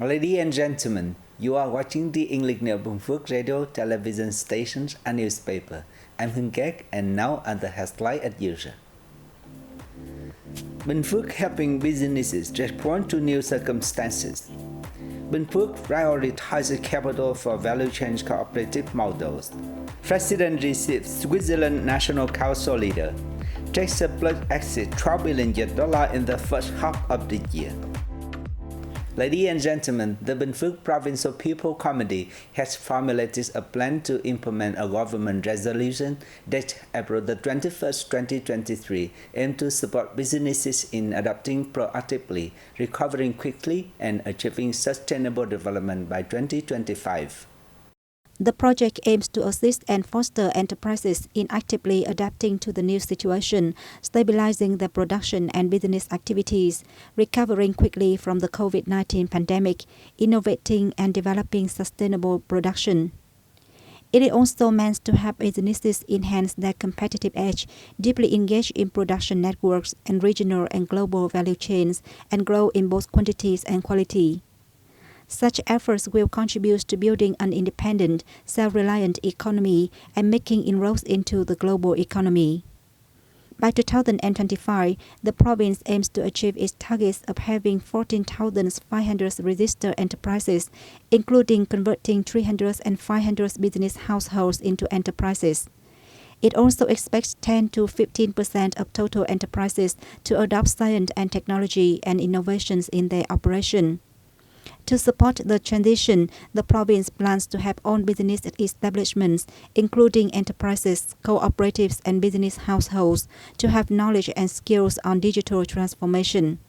Ladies and gentlemen, you are watching the English near Binh Phuoc radio, television stations, and newspaper. I'm Binh Phuoc, and now at the headline as usual. Binh Phuoc helping businesses respond to new circumstances. Binh Phuoc prioritizes capital for value chain cooperative models. President receives Switzerland National Council leader. Tax surplus exceeds $12 billion in the first half of the year. Ladies and gentlemen, the Binh Phuoc Provincial People Committee has formulated a plan to implement a government resolution dated April the 21st, 2023, aimed to support businesses in adapting proactively, recovering quickly, and achieving sustainable development by 2025. The project aims to assist and foster enterprises in actively adapting to the new situation, stabilizing their production and business activities, recovering quickly from the COVID-19 pandemic, innovating and developing sustainable production. It also meant to help businesses enhance their competitive edge, deeply engage in production networks and regional and global value chains, and grow in both quantities and quality. Such efforts will contribute to building an independent, self-reliant economy and making inroads into the global economy. By 2025, the province aims to achieve its targets of having 14,500 registered enterprises, including converting 300 and 500 business households into enterprises. It also expects 10 to 15% of total enterprises to adopt science and technology and innovations in their operation. To support the transition, the province plans to have own business establishments, including enterprises, cooperatives, and business households, to have knowledge and skills on digital transformation.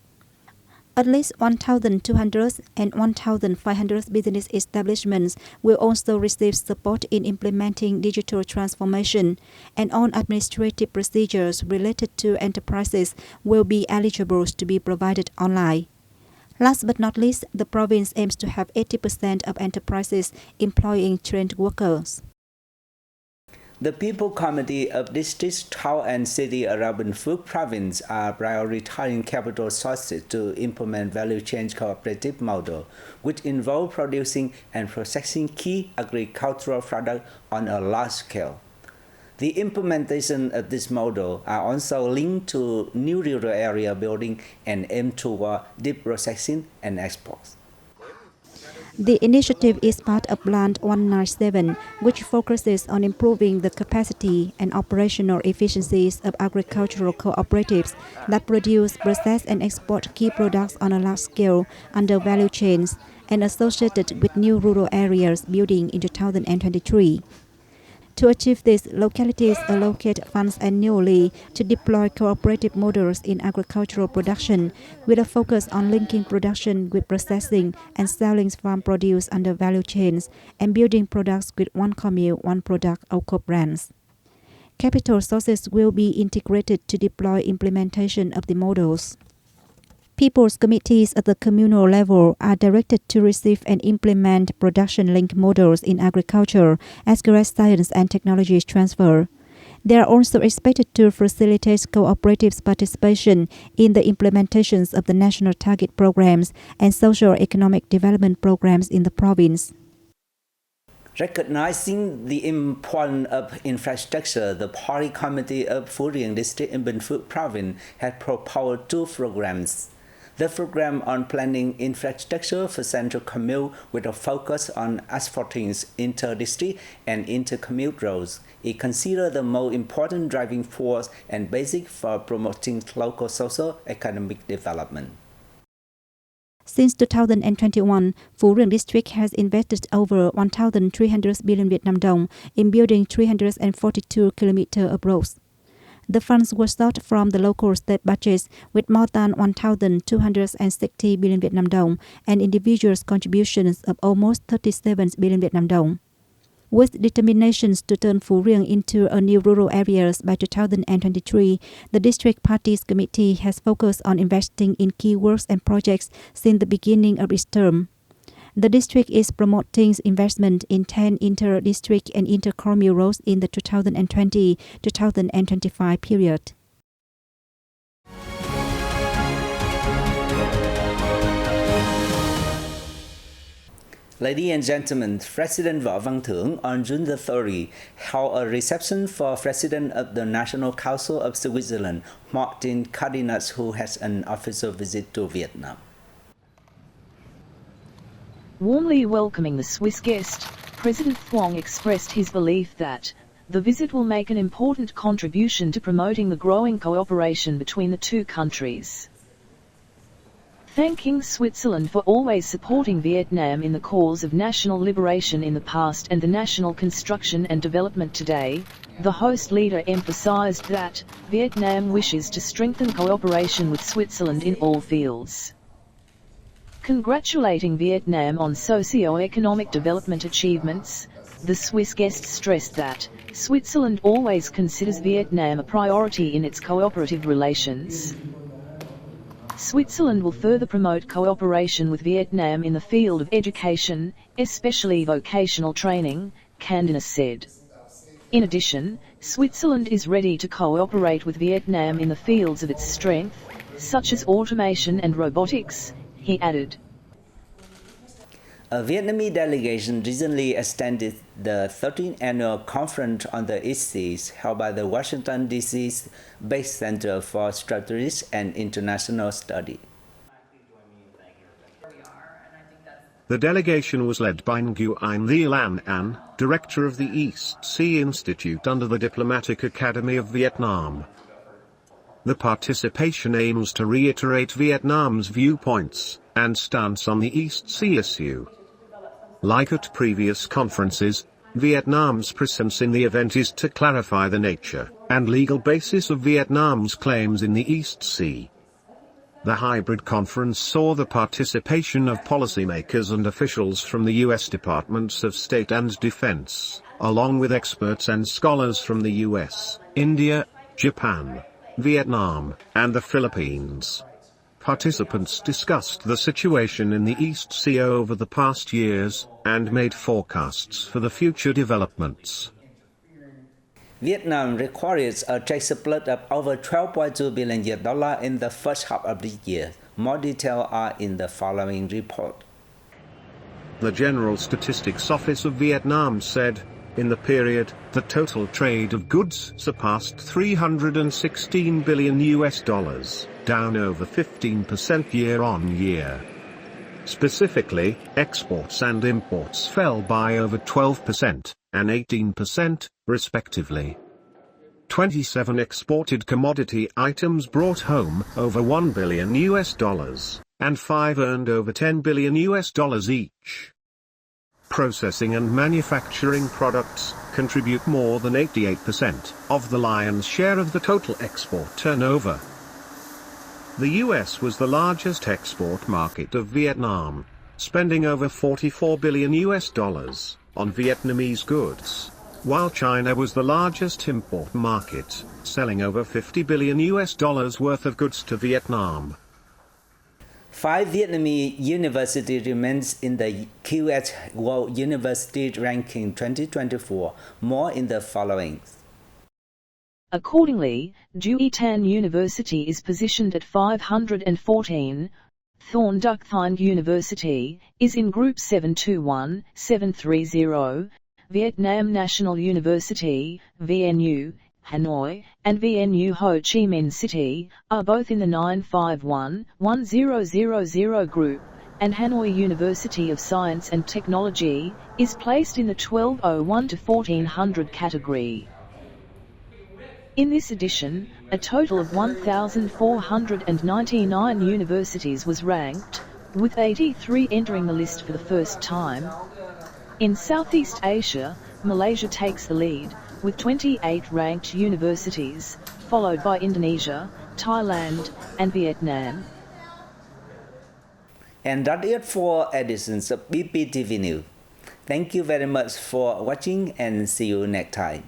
At least 1,200 and 1,500 business establishments will also receive support in implementing digital transformation, and all administrative procedures related to enterprises will be eligible to be provided online. Last but not least, the province aims to have 80% of enterprises employing trained workers. The People Committee of districts, town, and city around Binh Phuoc province are prioritizing capital sources to implement value chain cooperative model, which involve producing and processing key agricultural products on a large scale. The implementation of this model are also linked to new rural area building and aim toward deep processing and exports. The initiative is part of Plan 197, which focuses on improving the capacity and operational efficiencies of agricultural cooperatives that produce, process, and export key products on a large scale under value chains and associated with new rural areas building in 2023. To achieve this, localities allocate funds annually to deploy cooperative models in agricultural production, with a focus on linking production with processing and selling farm produce under value chains, and building products with one commune, one product or co-brands. Capital sources will be integrated to deploy implementation of the models. People's committees at the communal level are directed to receive and implement production-linked models in agriculture, as well as science and technology transfer. They are also expected to facilitate cooperatives' participation in the implementations of the national target programs and socio-economic development programs in the province. Recognizing the importance of infrastructure, the Party Committee of Phu Rieng District in Binh Phuoc Province has proposed two programs. The program on planning infrastructure for central commute with a focus on asphalting inter-district and inter-commute roads is considered the most important driving force and basic for promoting local socio-economic development. Since 2021, Phu Rieng District has invested over 1,300 billion Vietnam dong in building 342 kilometers of roads. The funds were sought from the local state budgets with more than 1,260 billion Vietnam dong and individuals' contributions of almost 37 billion Vietnam dong. With determinations to turn Phu Rieng into a new rural areas by 2023, the District Parties Committee has focused on investing in key works and projects since the beginning of its term. The district is promoting investment in 10 inter-district and inter-commune roads in the 2020-2025 period. Ladies and gentlemen, President Võ Văn Thưởng on June the 30th held a reception for President of the National Council of Switzerland, Martin Cardinus, who has an official visit to Vietnam. Warmly welcoming the Swiss guest, President Phuoc expressed his belief that the visit will make an important contribution to promoting the growing cooperation between the two countries. Thanking Switzerland for always supporting Vietnam in the cause of national liberation in the past and the national construction and development today, the host leader emphasized that Vietnam wishes to strengthen cooperation with Switzerland in all fields. Congratulating Vietnam on socio-economic development achievements, the Swiss guest stressed that Switzerland always considers Vietnam a priority in its cooperative relations. Switzerland will further promote cooperation with Vietnam in the field of education, especially vocational training, Cardinus said. In addition, Switzerland is ready to cooperate with Vietnam in the fields of its strength, such as automation and robotics, he added. A Vietnamese delegation recently attended the 13th Annual Conference on the East Seas held by the Washington, D.C.'s Base Center for Strategic and International Study. The delegation was led by Nguyen The Lan An, director of the East Sea Institute under the Diplomatic Academy of Vietnam. The participation aims to reiterate Vietnam's viewpoints and stance on the East Sea issue. Like at previous conferences, Vietnam's presence in the event is to clarify the nature and legal basis of Vietnam's claims in the East Sea. The hybrid conference saw the participation of policymakers and officials from the U.S. Departments of State and Defense, along with experts and scholars from the U.S., India, Japan, Vietnam, and the Philippines. Participants discussed the situation in the East Sea over the past years, and made forecasts for the future developments. Vietnam recorded a trade surplus of over $12.2 billion in the first half of the year. More details are in the following report. The General Statistics Office of Vietnam said, in the period, the total trade of goods surpassed $316 billion, down over 15% year-on-year. Specifically, exports and imports fell by over 12% and 18%, respectively. 27 exported commodity items brought home over $1 billion, and 5 earned over $10 billion each. Processing and manufacturing products contribute more than 88% of the lion's share of the total export turnover. The US was the largest export market of Vietnam, spending over $44 billion on Vietnamese goods, while China was the largest import market, selling over $50 billion worth of goods to Vietnam. 5 Vietnamese universities remains in the QS World University Ranking 2024. More in the following. Accordingly, Duy Tan University is positioned at 514, Thorn Duc Thien University is in Group 721, 730, Vietnam National University, VNU, Hanoi, and VNU Ho Chi Minh City, are both in the 951, 1000 group, and Hanoi University of Science and Technology is placed in the 1201 to 1400 category. In this edition, a total of 1,499 universities was ranked, with 83 entering the list for the first time. In Southeast Asia, Malaysia takes the lead, with 28 ranked universities, followed by Indonesia, Thailand, and Vietnam. And that's it for editions of BPTV News. Thank you very much for watching and see you next time.